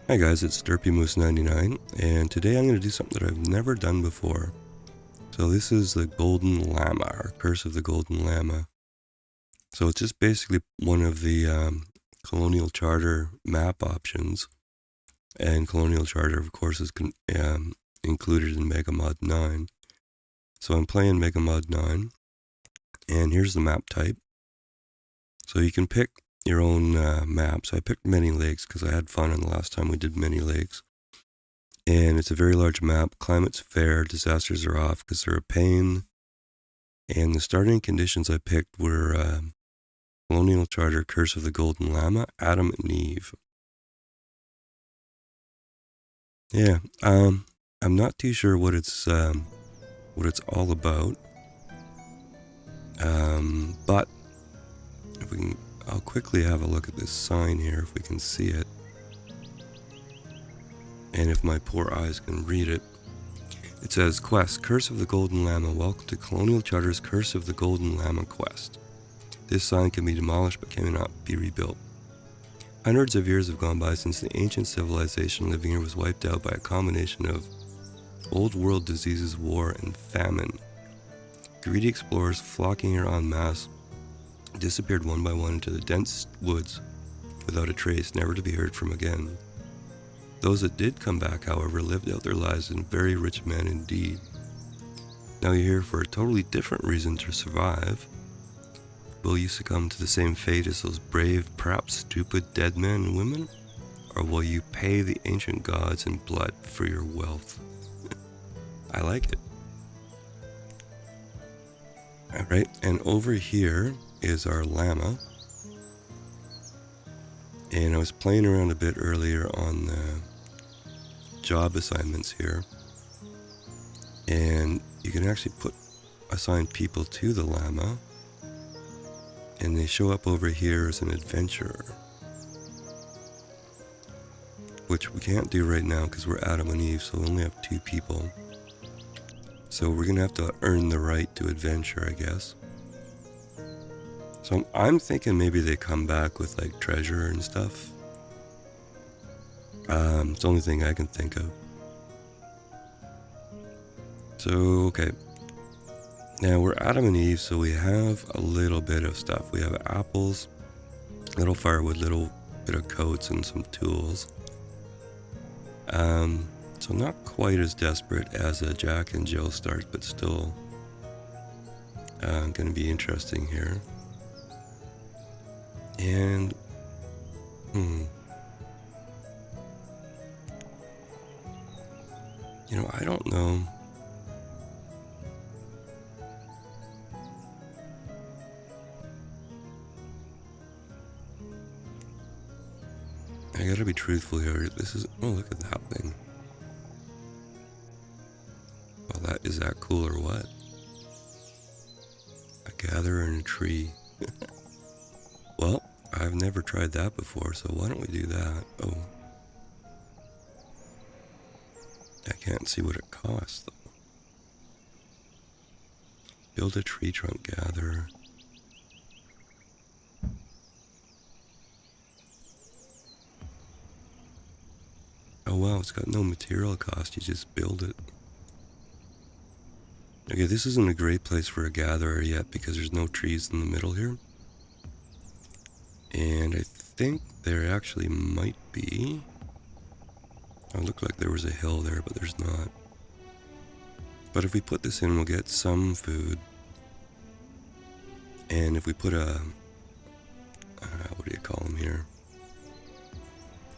Hi guys, it's DerpyMoose99, and today I'm going to do something that I've never done before. So this is the Golden Llama, or Curse of the Golden Llama. So it's just basically one of the Colonial Charter map options, and Colonial Charter, of course, is included in MegaMod 9. So I'm playing MegaMod 9, and here's the map type. So you can pick your own map. So I picked Many Lakes because I had fun on the last time we did Many Lakes. And it's a very large map. Climate's fair. Disasters are off because they're a pain. And the starting conditions I picked were Colonial Charter, Curse of the Golden Llama, Adam and Eve. Yeah, I'm not too sure what it's all about. But if we can, I'll quickly have a look at this sign here if we can see it, and if my poor eyes can read it. It says, Quest, Curse of the Golden Llama. Welcome to Colonial Charter's Curse of the Golden Llama quest. This sign can be demolished but cannot be rebuilt. Hundreds of years have gone by since the ancient civilization living here was wiped out by a combination of old world diseases, war, and famine. Greedy explorers flocking here en masse disappeared one by one into the dense woods without a trace, never to be heard from again. Those that did come back, however, lived out their lives as very rich men indeed. Now you're here for a totally different reason to survive. Will you succumb to the same fate as those brave, perhaps stupid dead men and women? Or will you pay the ancient gods in blood for your wealth? I like it. Alright, and over here is our llama. And I was playing around a bit earlier on the job assignments here. And you can actually assign people to the llama. And they show up over here as an adventurer, which we can't do right now because we're Adam and Eve, so we only have 2 people. So we're gonna have to earn the right to adventure, I guess. So I'm thinking maybe they come back with like treasure and stuff. It's the only thing I can think of. So, okay. Now we're Adam and Eve, so we have a little bit of stuff. We have apples, little firewood, little bit of coats, and some tools. So not quite as desperate as a Jack and Jill start, but still going to be interesting here. And you know, I don't know. I gotta be truthful here. This is, oh, look at that thing. Well, is that cool or what? A gatherer in a tree. Well, I've never tried that before, so why don't we do that? Oh. I can't see what it costs, though. Build a tree trunk gatherer. Oh wow, it's got no material cost, you just build it. Okay, this isn't a great place for a gatherer yet because there's no trees in the middle here. And I think there actually might be. Oh, it looked like there was a hill there, but there's not. But if we put this in, we'll get some food. And if we put a, what do you call them here?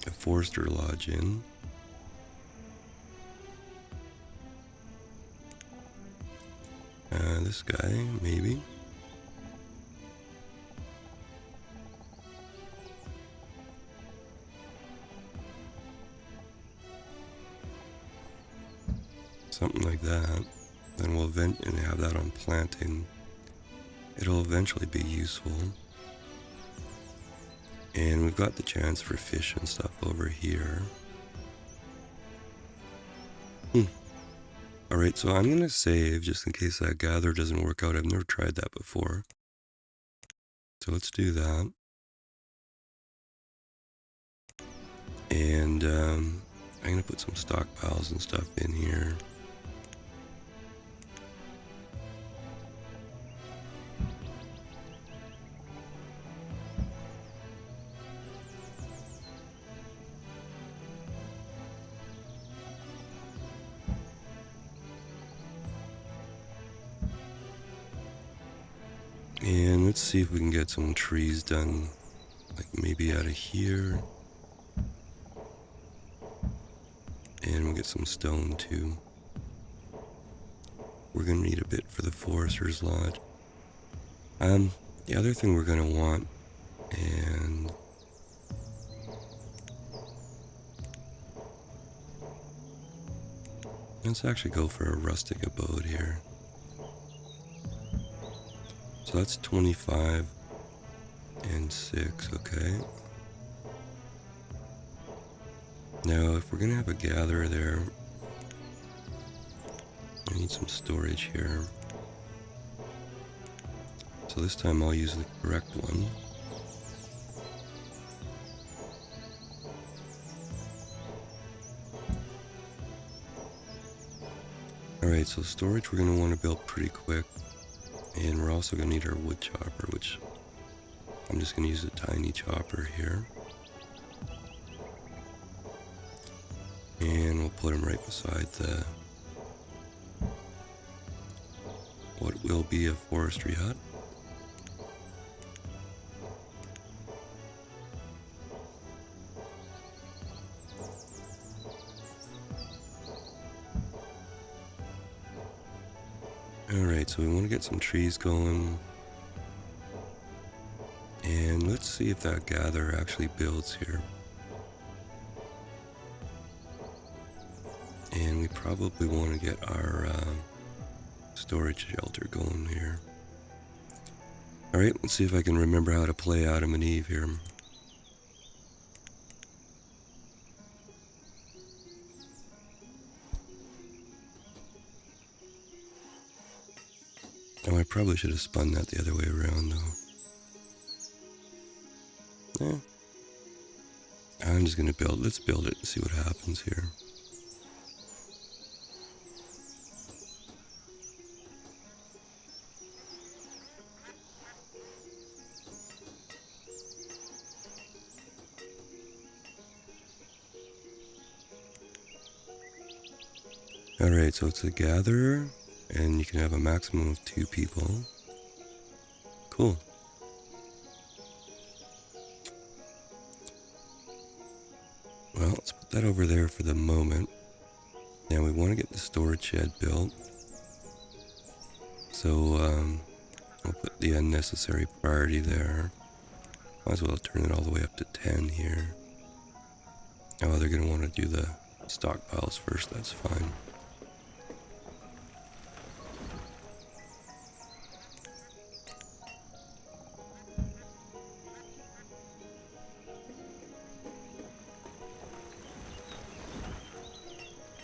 A forester lodge in. This guy, maybe. Something like that. Then we'll and have that on planting. It'll eventually be useful. And we've got the chance for fish and stuff over here. Alright, so I'm going to save just in case that gather doesn't work out. I've never tried that before. So let's do that. And I'm gonna put some stockpiles and stuff in here. And let's see if we can get some trees done, like maybe out of here. And we'll get some stone too. We're gonna need a bit for the forester's lodge. The other thing we're gonna want, and let's actually go for a rustic abode here. So that's 25 and 6, okay. Now, if we're gonna have a gatherer there, I need some storage here. So this time I'll use the correct one. Alright, so storage we're gonna want to build pretty quick. And we're also gonna need our wood chopper, which I'm just gonna use a tiny chopper here. And we'll put him right beside what will be a forestry hut. Alright, so we want to get some trees going. And let's see if that gatherer actually builds here. And we probably want to get our storage shelter going here. Alright, let's see if I can remember how to play Adam and Eve here. Oh, I probably should have spun that the other way around though. Yeah. I'm just gonna let's build it and see what happens here. Alright, so it's a gatherer, and you can have a maximum of 2 people. Cool. Well, let's put that over there for the moment. Now we want to get the storage shed built. So, I'll put the unnecessary priority there. Might as well turn it all the way up to 10 here. Oh, they're going to want to do the stockpiles first, that's fine.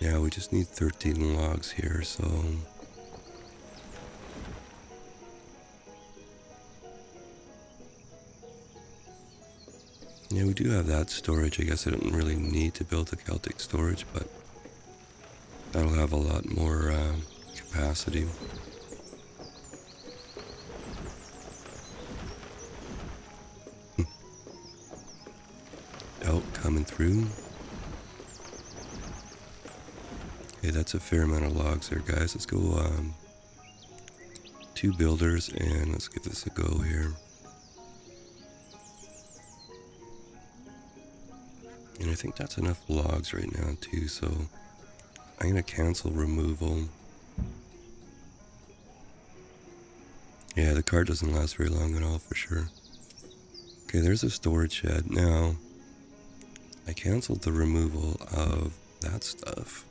Yeah, we just need 13 logs here, so... Yeah, we do have that storage. I guess I don't really need to build the Celtic storage, but that'll have a lot more capacity. Elk coming through. Okay, that's a fair amount of logs there, guys. Let's go 2 builders, and let's give this a go here. And I think that's enough logs right now too, so I'm gonna cancel removal. Yeah, the cart doesn't last very long at all for sure. Okay, there's a storage shed. Now, I canceled the removal of that stuff,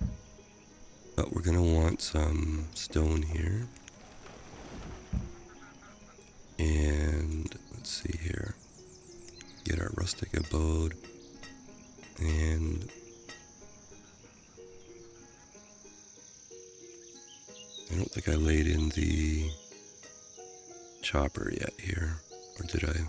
but we're gonna want some stone here. And let's see here. Get our rustic abode. And I don't think I laid in the chopper yet here, or did I?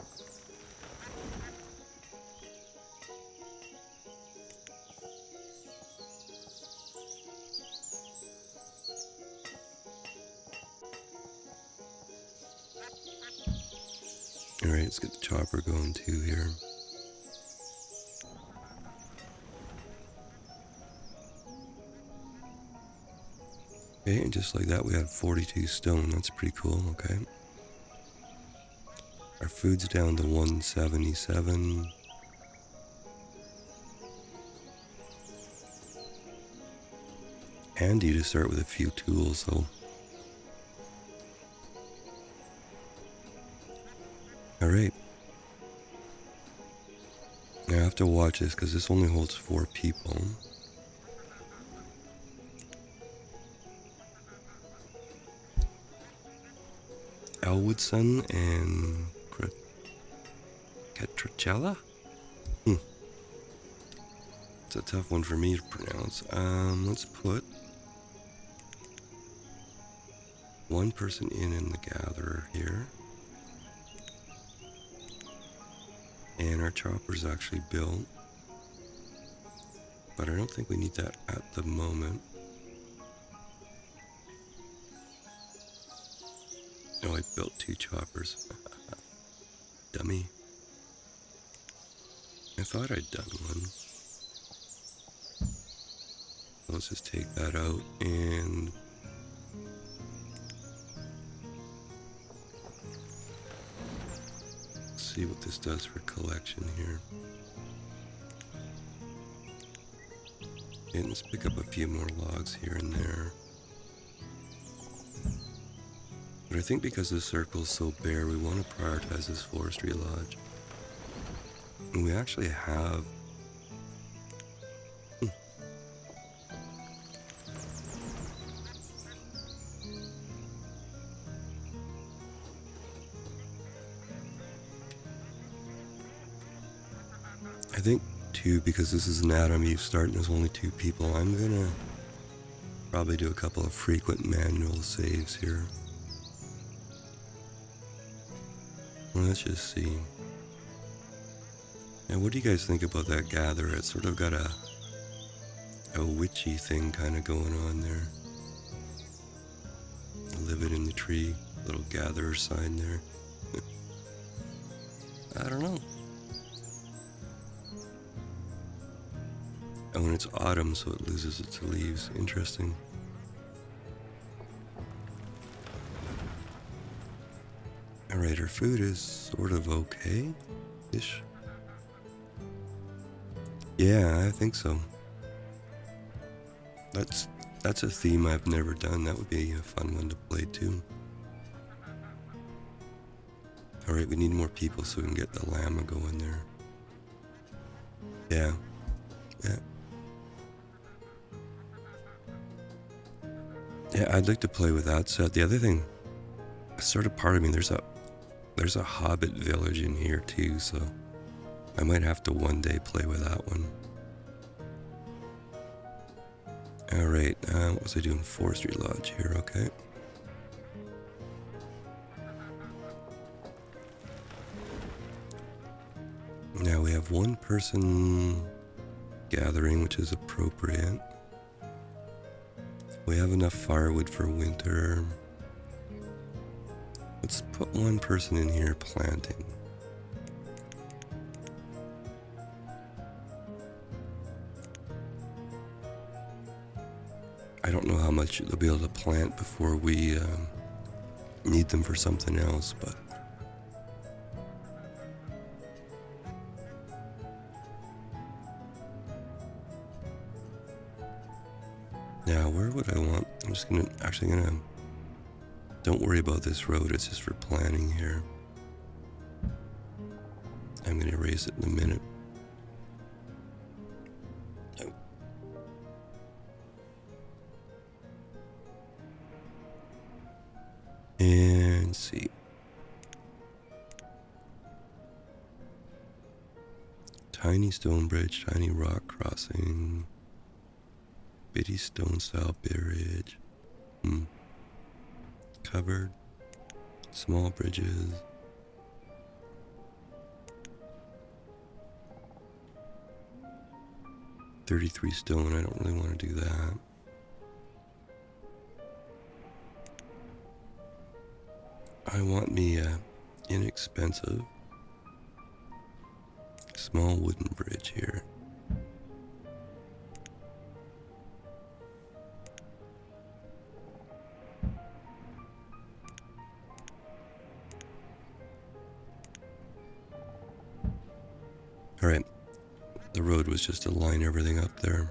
Alright, let's get the chopper going too here. Okay, and just like that we have 42 stone. That's pretty cool, okay. Our food's down to 177. Handy to start with a few tools though. Alright. Now I have to watch this because this only holds 4 people. Elwoodson and Catricella? It's a tough one for me to pronounce. Let's put one person in the gatherer here. And our chopper's actually built. But I don't think we need that at the moment. Oh, I built 2 choppers. Dummy. I thought I'd done one. Let's just take that out and see what this does for collection here. And let's pick up a few more logs here and there. But I think because the circle's so bare, we want to prioritize this forestry lodge. And we actually have... I think too, because this is an LlamaMe start and there's only 2 people, I'm gonna probably do a couple of frequent manual saves here. Well, let's just see. Now, what do you guys think about that gatherer? It's sort of got a witchy thing kind of going on there. Live it in the tree, little gatherer sign there. I don't know. Oh, and it's autumn, so it loses its leaves. Interesting. Alright, our food is sort of okay-ish. Yeah, I think so. That's a theme I've never done. That would be a fun one to play too. Alright, we need more people so we can get the llama going there. Yeah. Yeah, I'd like to play with that set. The other thing, sort of part of me, there's a hobbit village in here too, so I might have to one day play with that one. Alright, what was I doing? Forestry lodge here, okay. Now we have 1 person gathering, which is appropriate. We have enough firewood for winter. Let's put 1 person in here planting. I don't know how much they'll be able to plant before we need them for something else, but now where would I want? I'm just gonna don't worry about this road, it's just for planning here. I'm gonna erase it in a minute. And see. Tiny stone bridge, tiny rock crossing, bitty stone style bridge. Covered, small bridges. $33 stone, I don't really want to do that. I want me inexpensive. small wooden bridge here. Alright, the road was just to line everything up there.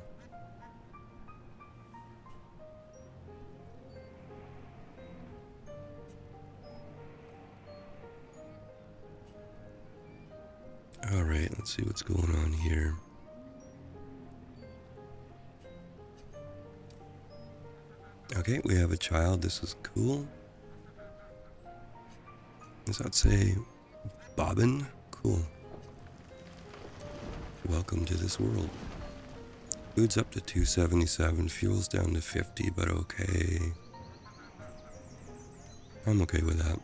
Alright, let's see what's going on here. Okay, we have a child. This is cool. Does that say Bobbin? Cool. Welcome to this world. Food's up to 277, fuel's down to 50, but okay. I'm okay with that.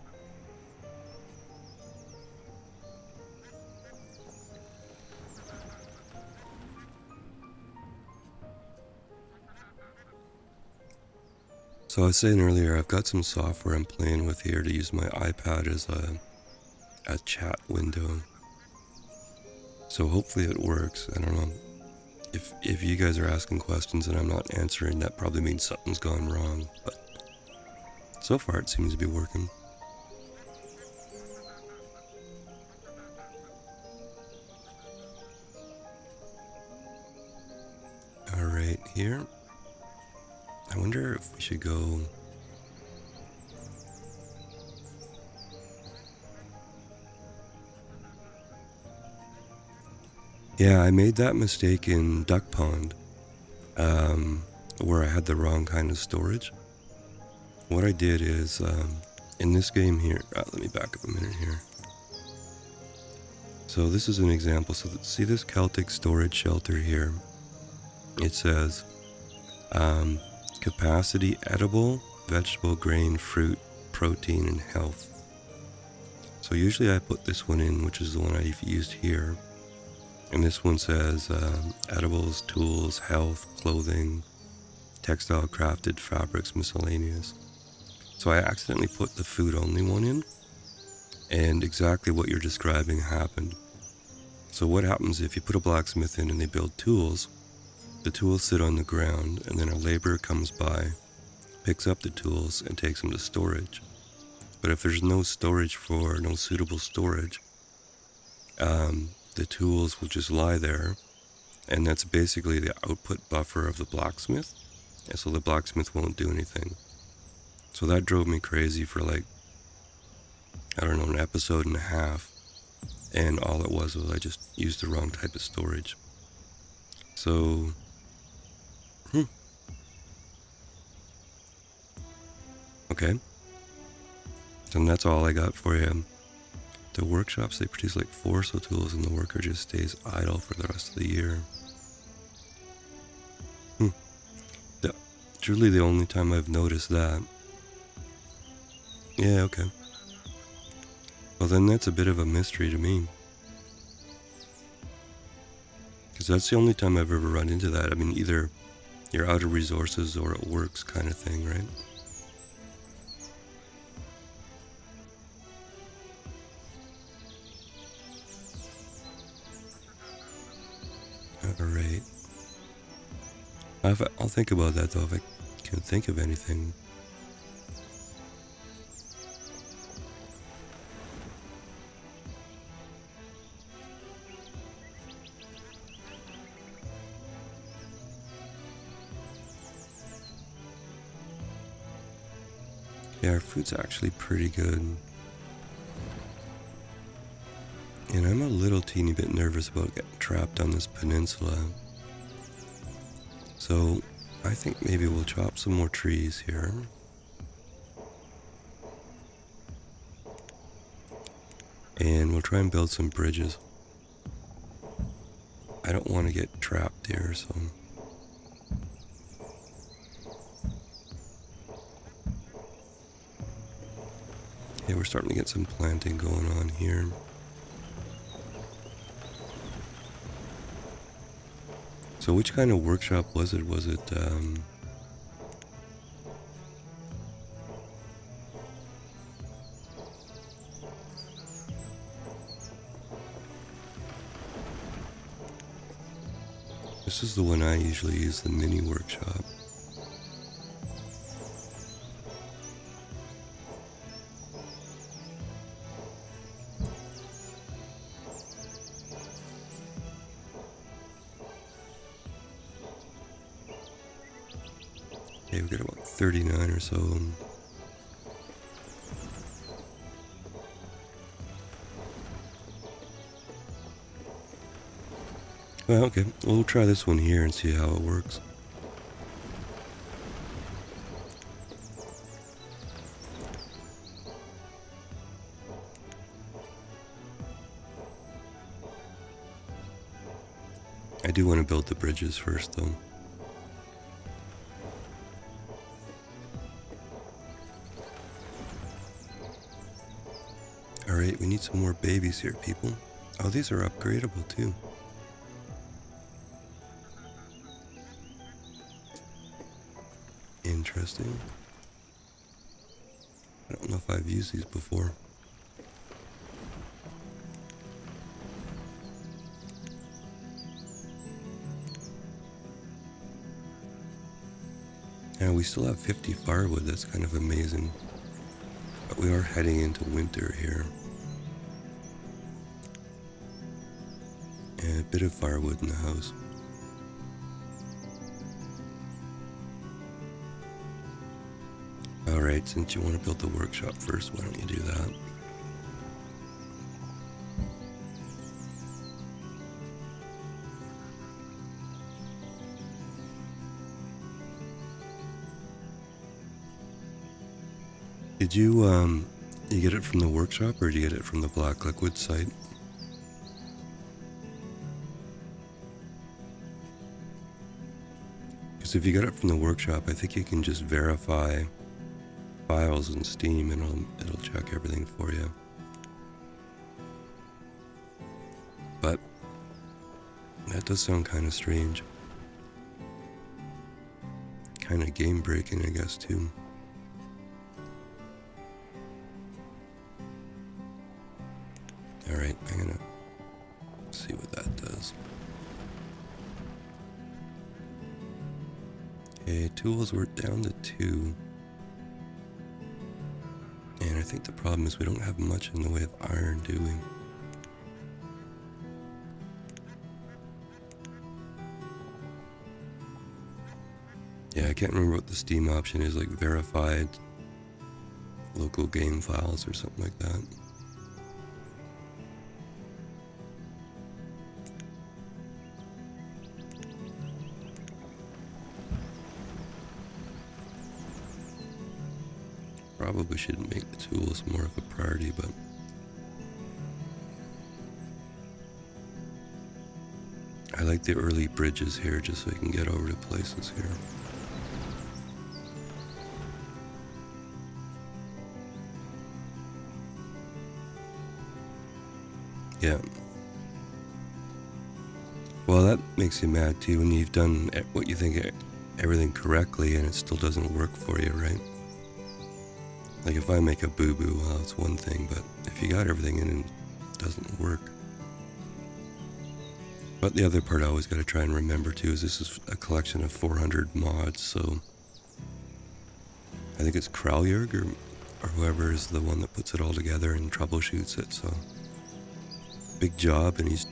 So I was saying earlier, I've got some software I'm playing with here to use my iPad as a chat window. So hopefully it works. I don't know. If you guys are asking questions and I'm not answering, that probably means something's gone wrong. But so far it seems to be working. Alright, here. I wonder if we should go... Yeah, I made that mistake in Duck Pond, where I had the wrong kind of storage. What I did is, in this game here, let me back up a minute here. So this is an example. So see this Celtic storage shelter here? It says, capacity edible, vegetable, grain, fruit, protein, and health. So usually I put this one in, which is the one I've used here. And this one says edibles, tools, health, clothing, textile, crafted, fabrics, miscellaneous. So I accidentally put the food only one in, and exactly what you're describing happened. So what happens if you put a blacksmith in and they build tools, the tools sit on the ground, and then a laborer comes by, picks up the tools, and takes them to storage. But if there's no suitable storage, the tools will just lie there, and that's basically the output buffer of the blacksmith, and so the blacksmith won't do anything. So that drove me crazy for like, I don't know, an episode and a half, and all it was I just used the wrong type of storage. So, okay, and that's all I got for you. The workshops, they produce like 4 so tools, and the worker just stays idle for the rest of the year. Truly the only time I've noticed that. Yeah, okay. Well, then that's a bit of a mystery to me. Because that's the only time I've ever run into that. I mean, either you're out of resources or it works kind of thing, right? Alright. I'll think about that though, if I can think of anything. Yeah, our food's actually pretty good. And I'm a little teeny bit nervous about getting trapped on this peninsula. So I think maybe we'll chop some more trees here. And we'll try and build some bridges. I don't want to get trapped here, so... Yeah, we're starting to get some planting going on here. So which kind of workshop was it? Was it, This is the one I usually use, the mini workshop. Okay, we've got about 39 or so. Well, okay, we'll try this one here and see how it works. I do want to build the bridges first, though. Alright, we need some more babies here, people. Oh, these are upgradable, too. Interesting. I don't know if I've used these before. And we still have 50 firewood, that's kind of amazing. But we are heading into winter here. And a bit of firewood in the house. Alright, since you want to build the workshop first, why don't you do that? Did you get it from the workshop, or did you get it from the Black Liquid site? Because if you got it from the workshop, I think you can just verify files in Steam and it'll check everything for you. But that does sound kind of strange. Kind of game breaking, I guess, too. Alright, I'm gonna see what that does. Okay, tools, we're down to 2. And I think the problem is we don't have much in the way of iron, do we? Yeah, I can't remember what the Steam option is, like verified local game files or something like that. Probably shouldn't make the tools more of a priority, but I like the early bridges here just so I can get over to places here. Yeah. Well, that makes you mad too when you've done what you think everything correctly and it still doesn't work for you, right? Like if I make a boo-boo, well, it's one thing, but if you got everything in and it doesn't work. But the other part I always got to try and remember too is this is a collection of 400 mods, so I think it's Kraljurg or whoever is the one that puts it all together and troubleshoots it, so big job, and he's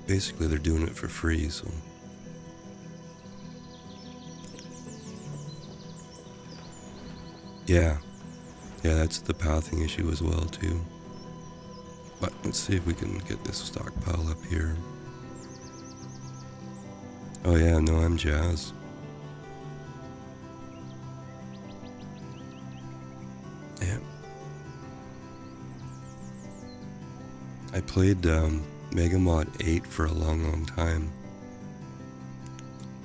basically they're doing it for free, so yeah, that's the pathing issue as well too. But let's see if we can get this stockpile up here. Oh yeah, no, I'm jazzed. Yeah. I played Mega Mod 8 for a long time.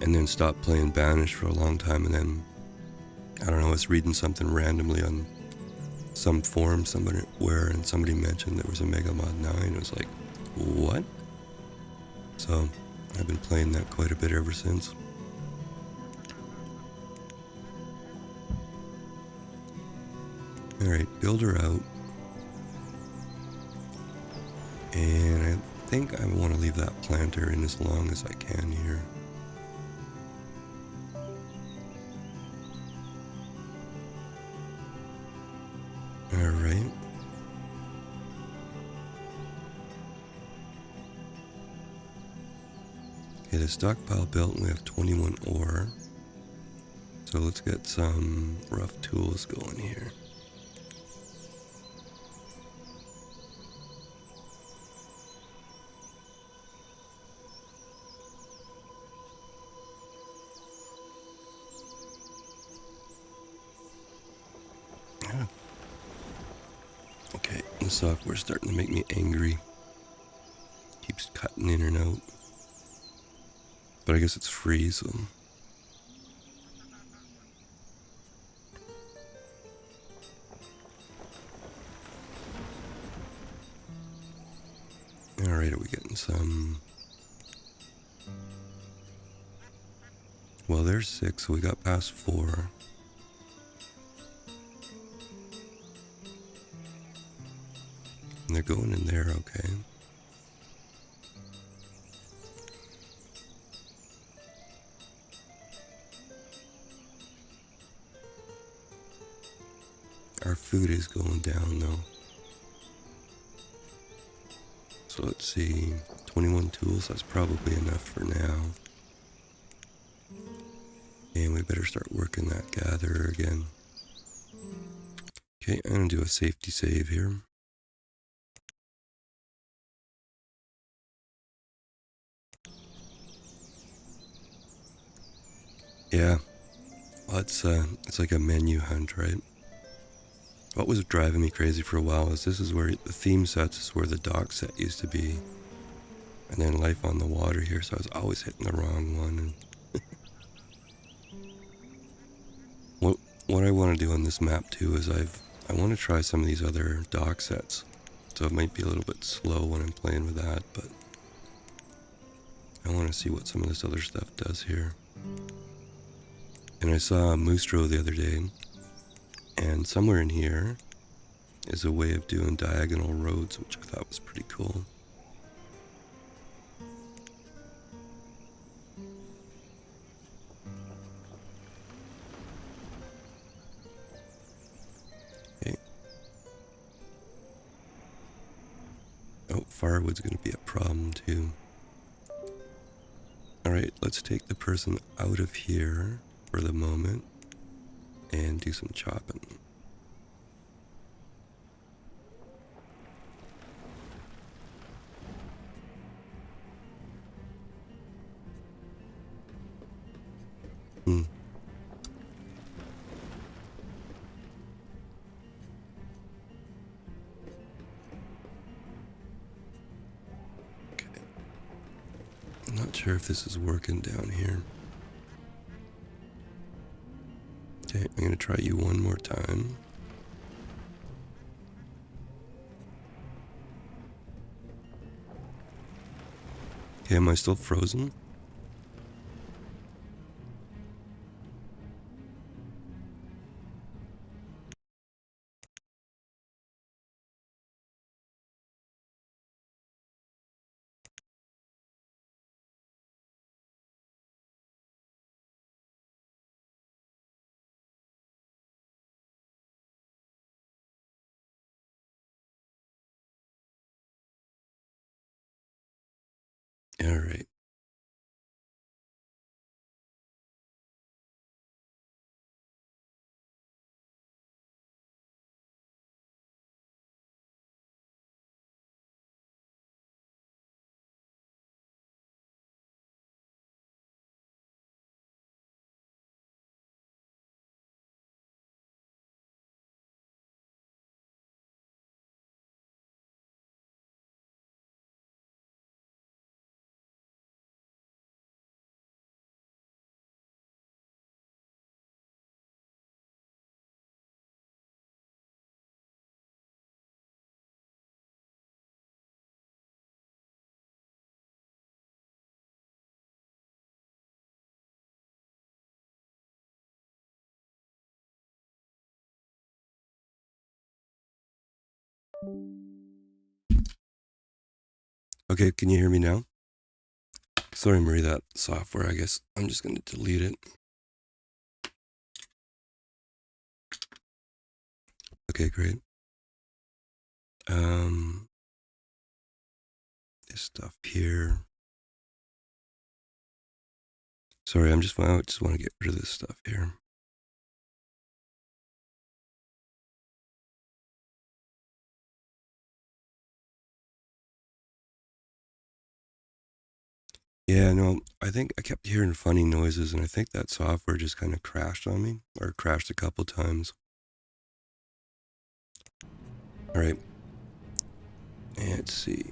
And then stopped playing Banished for a long time, and then, I don't know, I was reading something randomly on some forum and somebody mentioned there was a Mega Mod 9. I was like, what? So I've been playing that quite a bit ever since. Alright, build her out. And I think I want to leave that planter in as long as I can here. Alright. Okay, the stockpile built, and we have 21 ore. So let's get some rough tools going here. Okay, the software's starting to make me angry. Keeps cutting in and out. But I guess it's free, so... Alright, are we getting some... Well, there's 6, so we got past 4. And they're going in there, okay. Our food is going down, though. So let's see, 21 tools, that's probably enough for now. And we better start working that gatherer again. Okay, I'm gonna do a safety save here. Yeah, well, it's like a menu hunt, right? What was driving me crazy for a while is this is where the theme sets is where the dock set used to be. And then life on the water here, so I was always hitting the wrong one. And what I want to do on this map too is I want to try some of these other dock sets. So it might be a little bit slow when I'm playing with that, but I want to see what some of this other stuff does here. And I saw Moostro the other day, and somewhere in here is a way of doing diagonal roads, which I thought was pretty cool. Okay. Oh, firewood's going to be a problem too. Alright, let's take the person out of here for the moment and do some chopping. Okay. I'm not sure if this is working down here. Okay, I'm gonna try you one more time. Okay, am I still frozen? Alright. Okay, can you hear me now? Sorry, Marie, that software, I guess I'm just gonna delete it. Okay, great. This stuff here. Sorry, I just want to get rid of this stuff here. Yeah, no, I think I kept hearing funny noises, and I think that software just kind of crashed on me, or crashed a couple times. All right, and let's see.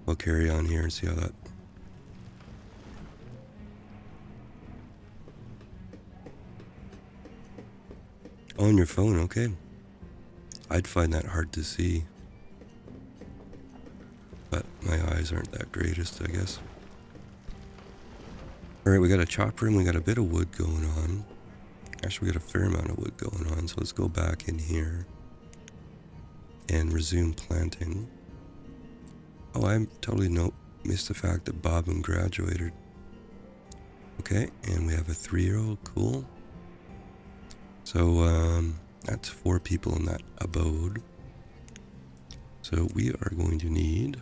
We'll carry on here and see how that. On your phone, okay. I'd find that hard to see, but my eyes aren't that greatest, I guess. All right, we got a chopper and we got a bit of wood going on. Actually, we got a fair amount of wood going on, so let's go back in here and resume planting. Oh, I totally missed the fact that Bobbin graduated. Okay, and we have a 3-year-old, cool. So, that's 4 people in that abode. So we are going to need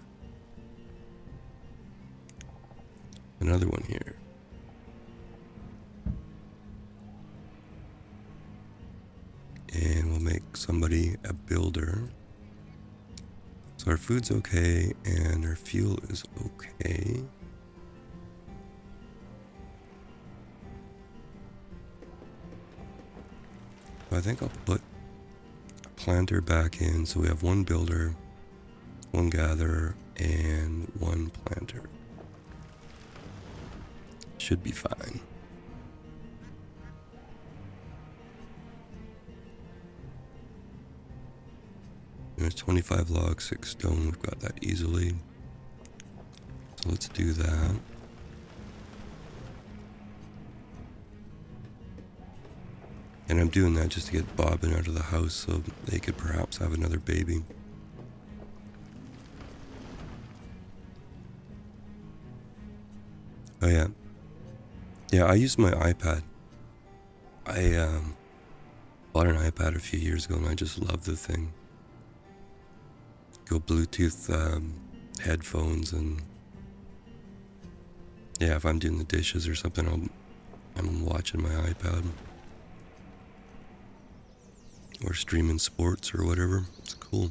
another one here. And we'll make somebody a builder. So our food's okay, and our fuel is okay. So I think I'll put a planter back in, so we have 1 builder, 1 gatherer, and 1 planter. Should be fine. There's 25 logs, 6 stone. We've got that easily. So let's do that. And I'm doing that just to get Bobbin out of the house so they could perhaps have another baby. Oh yeah. Yeah, I use my iPad. I bought an iPad a few years ago and I just love the thing. Go Bluetooth headphones, and yeah, if I'm doing the dishes or something, I'm watching my iPad. Or streaming sports or whatever. It's cool.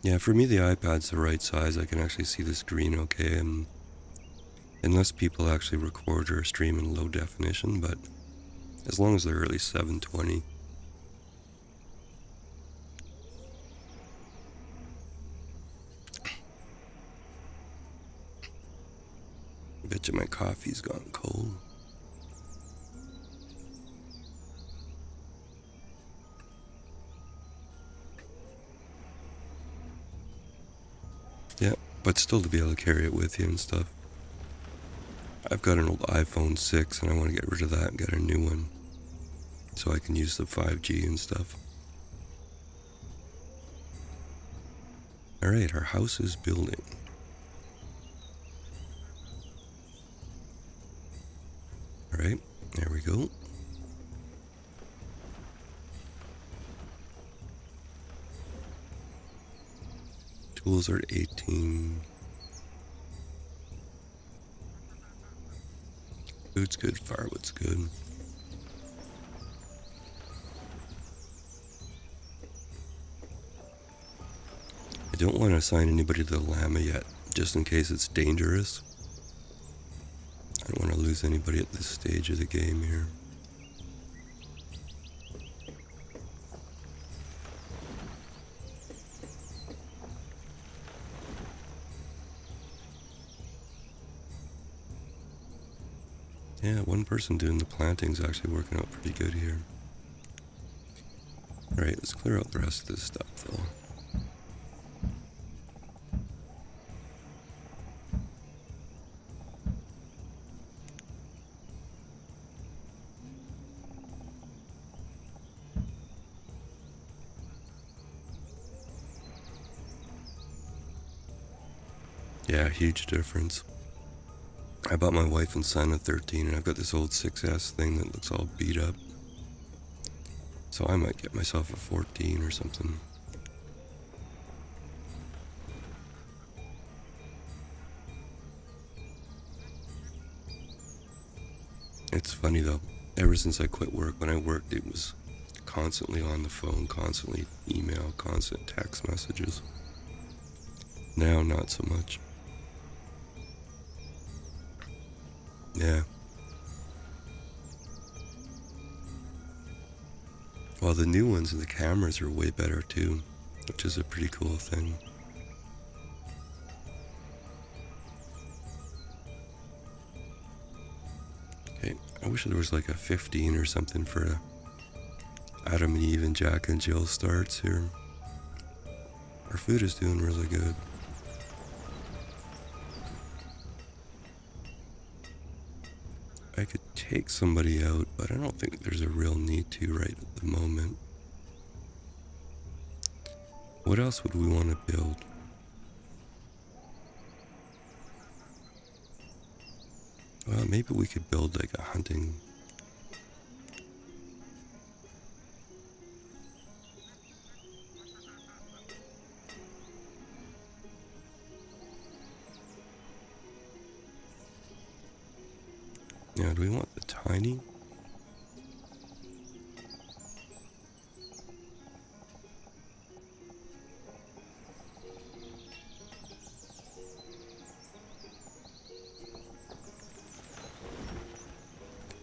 Yeah, for me the iPad's the right size. I can actually see the screen okay, and unless people actually record or stream in low definition, but as long as they're at least 720. I bet you my coffee's gone cold. Yeah, but still to be able to carry it with you and stuff. I've got an old iPhone 6 and I want to get rid of that and get a new one so I can use the 5G and stuff. Alright, our house is building. Alright, there we go. Tools are 18. Food's good, firewood's good. I don't want to assign anybody to the llama yet, just in case it's dangerous. I don't want to lose anybody at this stage of the game here. Yeah, 1 person doing the planting's actually working out pretty good here. Alright, let's clear out the rest of this stuff though. Yeah, huge difference. I bought my wife and son a 13, and I've got this old 6S thing that looks all beat up. So I might get myself a 14 or something. It's funny though, ever since I quit work, when I worked it was constantly on the phone, constantly email, constant text messages. Now not so much. Yeah. Well, the new ones and the cameras are way better too, which is a pretty cool thing. Okay, I wish there was like a 15 or something for Adam and Eve and Jack and Jill starts here. Our food is doing really good. I could take somebody out, but I don't think there's a real need to right at the moment. What else would we want to build? Well, maybe we could build like a hunting. Yeah, do we want the tiny?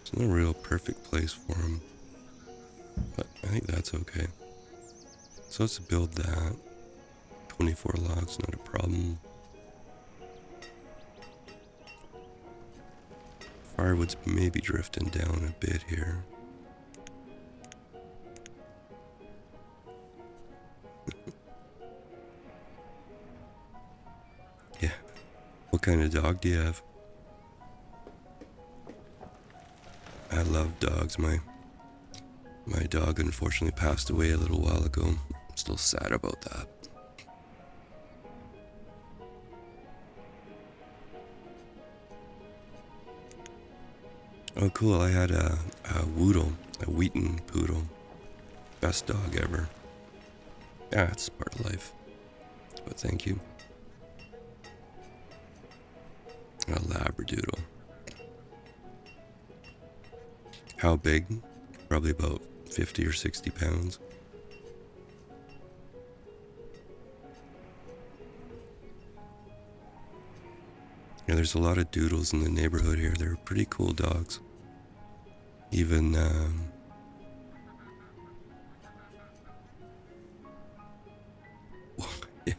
It's not a real perfect place for him, but I think that's okay. So let's build that. 24 logs, not a problem. Firewood's maybe drifting down a bit here. Yeah. What kind of dog do you have? I love dogs. My dog unfortunately passed away a little while ago. I'm still sad about that. Oh, cool. I had a Woodle, a Wheaton Poodle. Best dog ever. Yeah, it's part of life. But thank you. A Labradoodle. How big? Probably about 50 or 60 pounds. Yeah, there's a lot of doodles in the neighborhood here. They're pretty cool dogs. Even, yeah,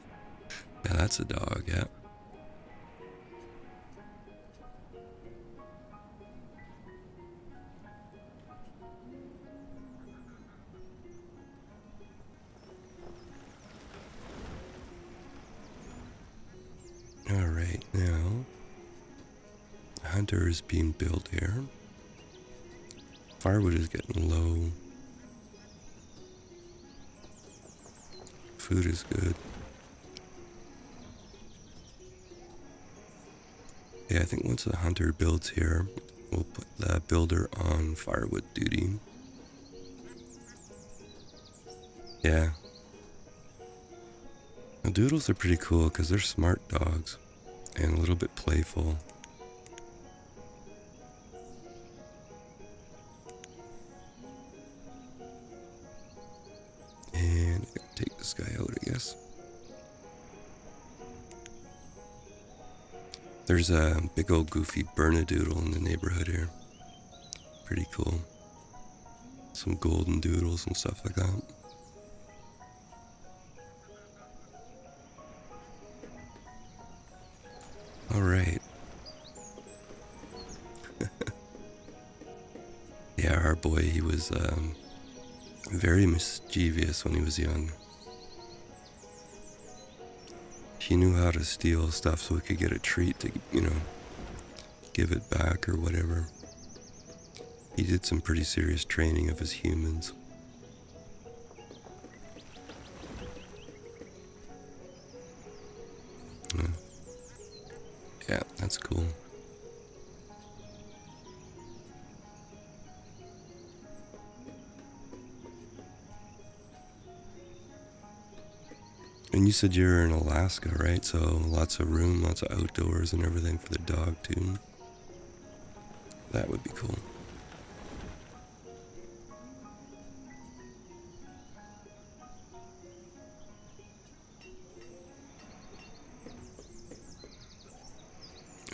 that's a dog, yeah. Alright, now, hunter is being built here. Firewood is getting low. Food is good. Yeah, I think once the hunter builds here, we'll put the builder on firewood duty. Yeah. Now, doodles are pretty cool because they're smart dogs and a little bit playful. And I gotta take this guy out, I guess. There's a big old goofy Bernedoodle in the neighborhood here. Pretty cool. Some golden doodles and stuff like that. Alright. Yeah, our boy, he was very mischievous when he was young. He knew how to steal stuff so he could get a treat to, give it back or whatever. He did some pretty serious training of his humans. Yeah, that's cool. And you said you're in Alaska, right? So lots of room, lots of outdoors and everything for the dog too. That would be cool.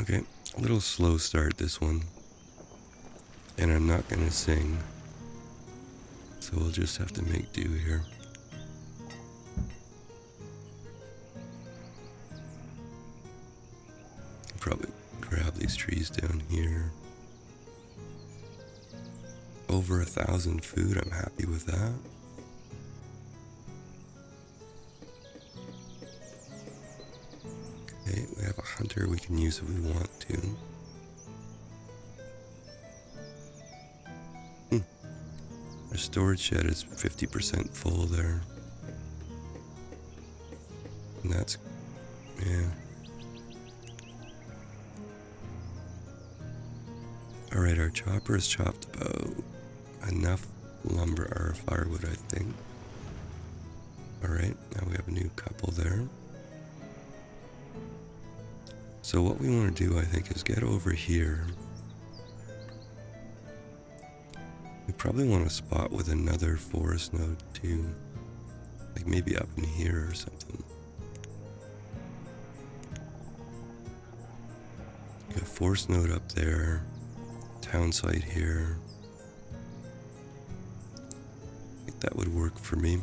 Okay, a little slow start this one. And I'm not gonna sing. So we'll just have to make do here. Probably grab these trees down here. Over 1,000 food, I'm happy with that. Okay, we have a hunter we can use if we want to. Our storage shed is 50% full there. And that's, yeah. Alright, our chopper has chopped about enough lumber or firewood, I think. Alright, now we have a new couple there. So what we want to do, I think, is get over here. We probably want a spot with another forest node too. Like maybe up in here or something. Got a forest node up there. Town site here. I think that would work for me.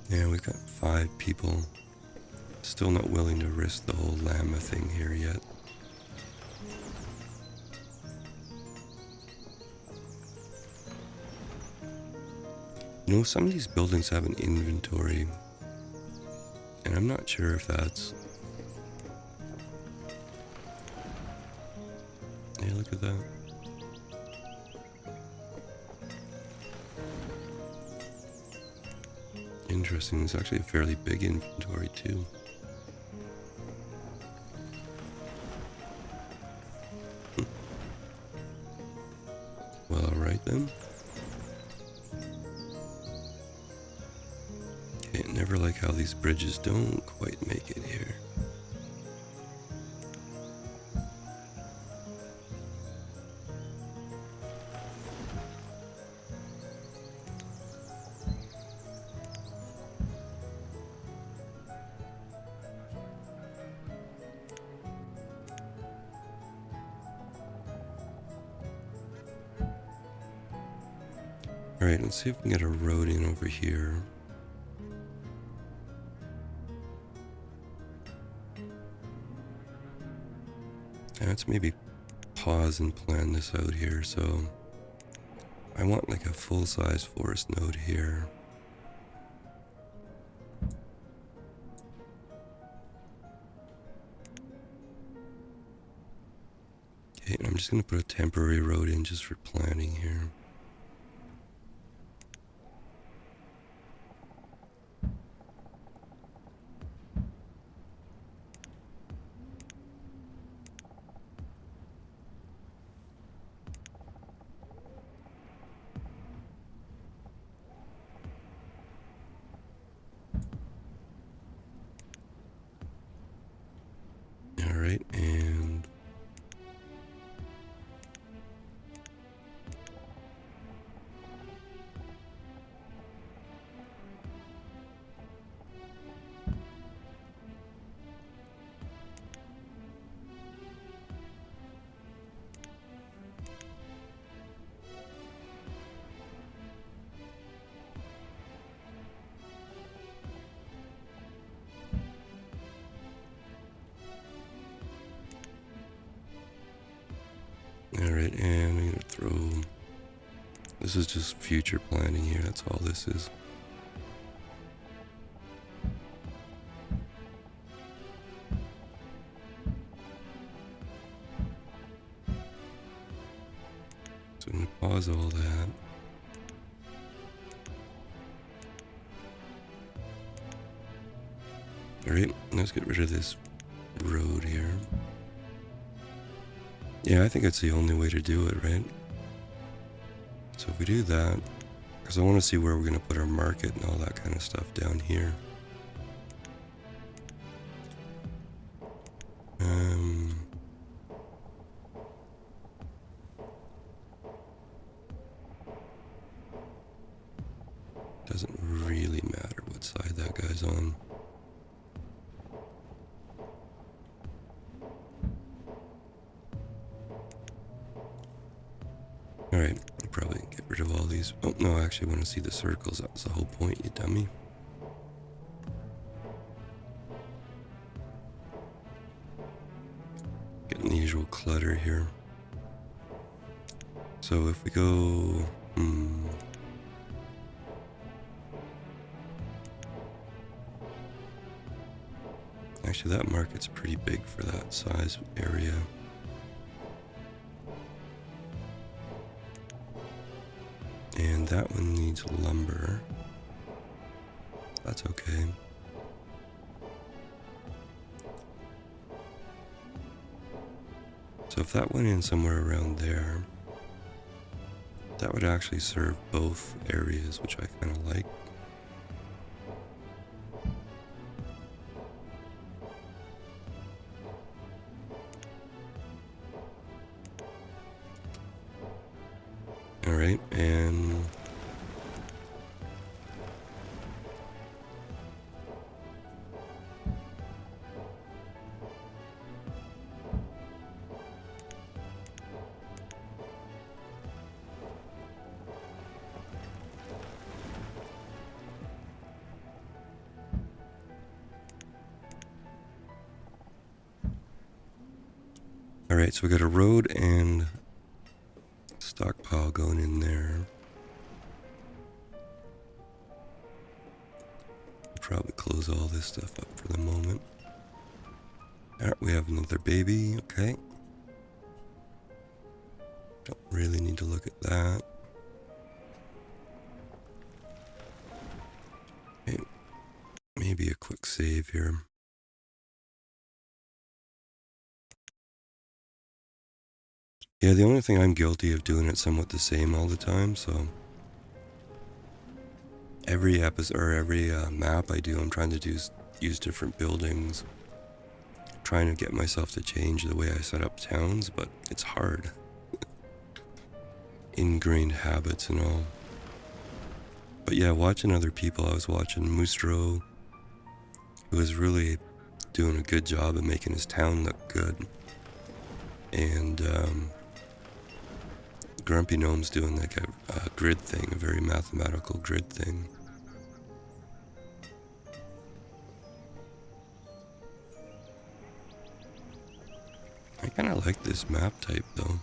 Yeah, we've got 5 people. Still not willing to risk the whole llama thing here yet. You know, some of these buildings have an inventory, and I'm not sure if that's... Hey, look at that. Interesting, it's actually a fairly big inventory too. Well, alright then. Okay, never like how these bridges don't quite make it here. Alright, let's see if we can get a road in over here. Let's maybe pause and plan this out here. So I want like a full-size forest node here. Okay, and I'm just going to put a temporary road in just for planning here. Alright, and alright, and I'm gonna throw... This is just future planning here, that's all this is. So I'm gonna pause all that. Alright, let's get rid of this road here. Yeah, I think that's the only way to do it, right? So if we do that, because I want to see where we're going to put our market and all that kind of stuff down here. Doesn't really matter what side that guy's on. Alright, I'll probably get rid of all these. Oh, no, I actually want to see the circles. That's the whole point, you dummy. Getting the usual clutter here. So if we go... Actually, that market's pretty big for that size area. And that one needs lumber. That's okay. So if that went in somewhere around there, that would actually serve both areas, which I kind of like. Alright, and... Alright, so we got a road and stockpile going in there. Probably close all this stuff up for the moment. Alright, we have another baby, okay. Don't really need to look at that. Okay. Maybe a quick save here. Yeah, the only thing I'm guilty of doing it somewhat the same all the time, so every episode or every map I do, I'm trying to use different buildings, trying to get myself to change the way I set up towns, but it's hard. Ingrained habits and all. But yeah, watching other people, I was watching Mustro, who was really doing a good job of making his town look good, and Grumpy Gnome's doing like a grid thing, a very mathematical grid thing. I kind of like this map type though.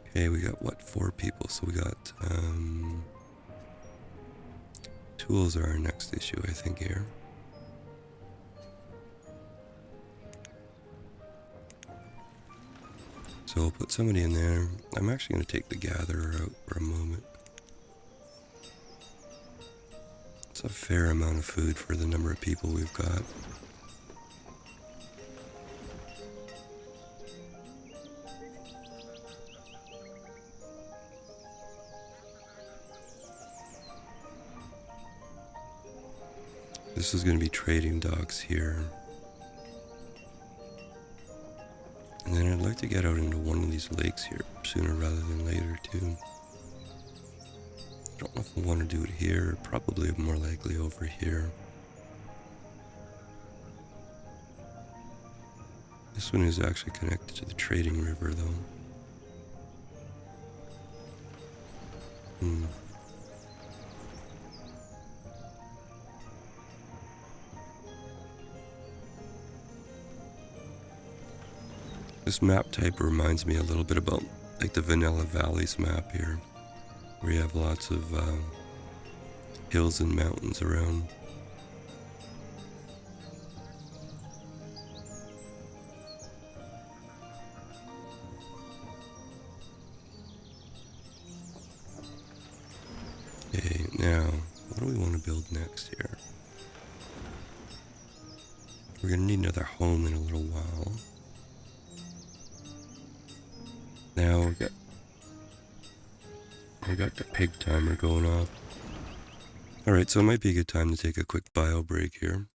Okay, we got what, 4 people, so we got tools are our next issue, I think, here. So we'll put somebody in there. I'm actually going to take the gatherer out for a moment. It's a fair amount of food for the number of people we've got. This is going to be trading docks here. And then I'd like to get out into one of these lakes here sooner rather than later too. I don't know if I want to do it here, or probably more likely over here. This one is actually connected to the trading river though. This map type reminds me a little bit about like the Vanilla Valleys map here, where you have lots of hills and mountains around. build next here? We're gonna need another home in a little while. Now we got the pig timer going off. Alright, so it might be a good time to take a quick bio break here.